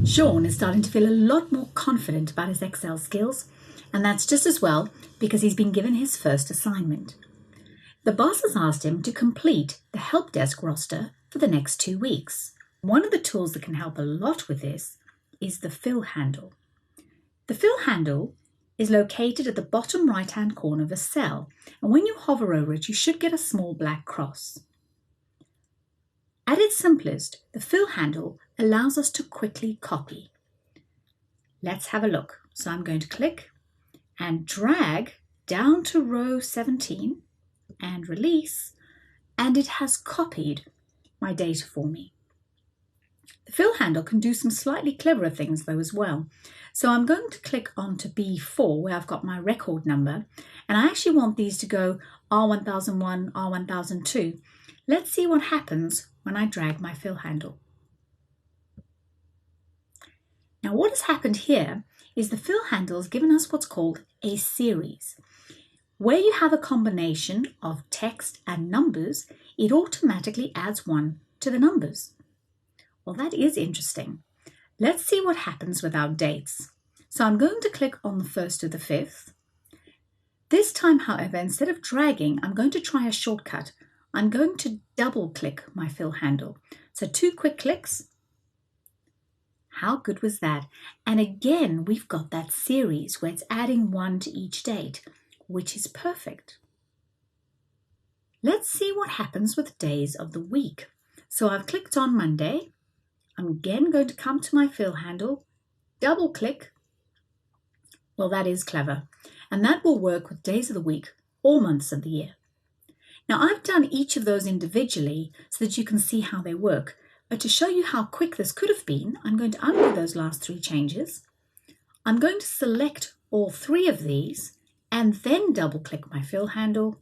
Sean is starting to feel a lot more confident about his Excel skills, and that's just as well because he's been given his first assignment. The boss has asked him to complete the help desk roster for the next 2 weeks. One of the tools that can help a lot with this is the fill handle. The fill handle is located at the bottom right-hand corner of a cell, and when you hover over it, you should get a small black cross. At its simplest, the fill handle allows us to quickly copy. Let's have a look. So I'm going to click and drag down to row 17 and release, and it has copied my data for me. The fill handle can do some slightly cleverer things though as well. So I'm going to click onto B4 where I've got my record number, and I actually want these to go R1001, R1002. Let's see what happens when I drag my fill handle. Now what has happened here is the fill handle has given us what's called a series. Where you have a combination of text and numbers, it automatically adds 1 to the numbers. Well, that is interesting. Let's see what happens with our dates. So I'm going to click on the 1st of the 5th. This time, however, instead of dragging, I'm going to try a shortcut. I'm going to double click my fill handle. So 2 quick clicks. How good was that? And again, we've got that series where it's adding 1 to each date, which is perfect. Let's see what happens with days of the week. So I've clicked on Monday. I'm again going to come to my fill handle, double click. Well, that is clever. And that will work with days of the week or months of the year. Now I've done each of those individually so that you can see how they work. But to show you how quick this could have been, I'm going to undo those last 3 changes. I'm going to select all 3 of these and then double click my fill handle.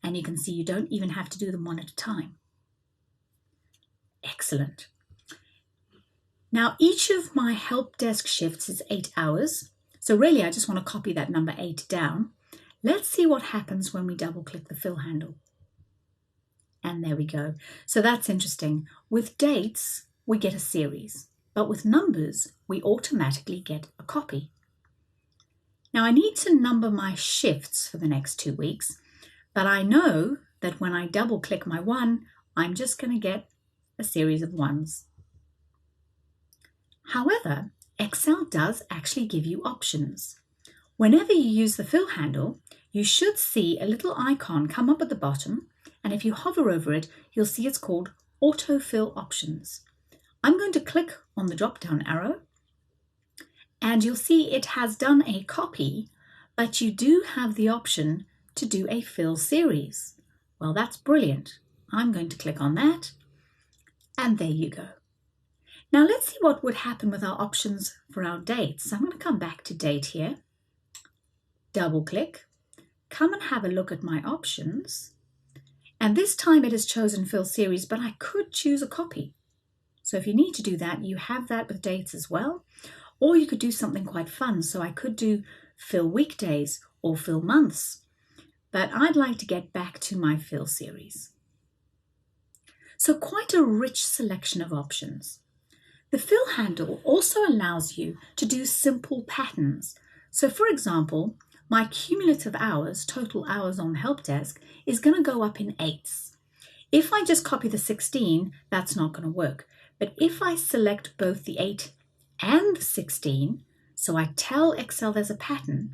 And you can see you don't even have to do them one at a time. Excellent. Now each of my help desk shifts is 8 hours. So really I just want to copy that number 8 down. Let's see what happens when we double click the fill handle. And there we go. So that's interesting. With dates, we get a series, but with numbers, we automatically get a copy. Now I need to number my shifts for the next 2 weeks, but I know that when I double click my 1, I'm just going to get a series of 1s. However, Excel does actually give you options. Whenever you use the fill handle, you should see a little icon come up at the bottom, and if you hover over it, you'll see it's called Autofill Options. I'm going to click on the drop-down arrow, and you'll see it has done a copy, but you do have the option to do a fill series. Well, that's brilliant. I'm going to click on that, and there you go. Now let's see what would happen with our options for our dates. So I'm going to come back to date here, double click, come and have a look at my options. And this time it has chosen fill series, but I could choose a copy. So if you need to do that, you have that with dates as well. Or you could do something quite fun. So I could do fill weekdays or fill months. But I'd like to get back to my fill series. So quite a rich selection of options. The fill handle also allows you to do simple patterns. So for example, my cumulative hours, total hours on help desk, is going to go up in 8s. If I just copy the 16, that's not going to work. But if I select both the 8 and the 16, so I tell Excel there's a pattern,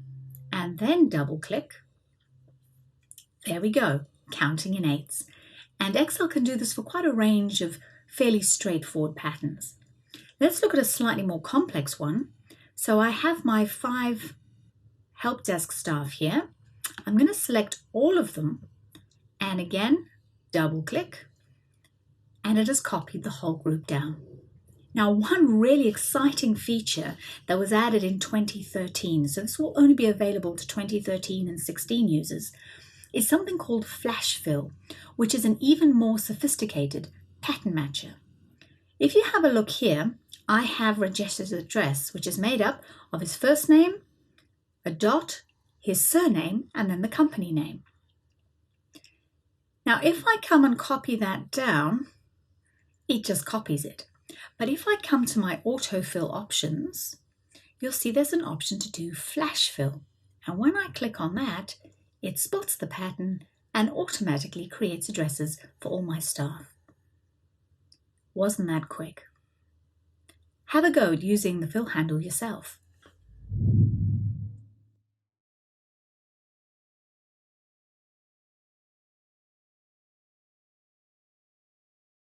and then double click, there we go, counting in 8s. And Excel can do this for quite a range of fairly straightforward patterns. Let's look at a slightly more complex one. So I have my 5 help desk staff here. I'm going to select all of them and again double click, and it has copied the whole group down. Now one really exciting feature that was added in 2013, so this will only be available to 2013 and 16 users, is something called flash fill, which is an even more sophisticated pattern matcher. If you have a look here, I have Rajes's address, which is made up of his first name, a dot, his surname, and then the company name. Now, if I come and copy that down, it just copies it. But if I come to my autofill options, you'll see there's an option to do flash fill. And when I click on that, it spots the pattern and automatically creates addresses for all my staff. Wasn't that quick? Have a go at using the fill handle yourself.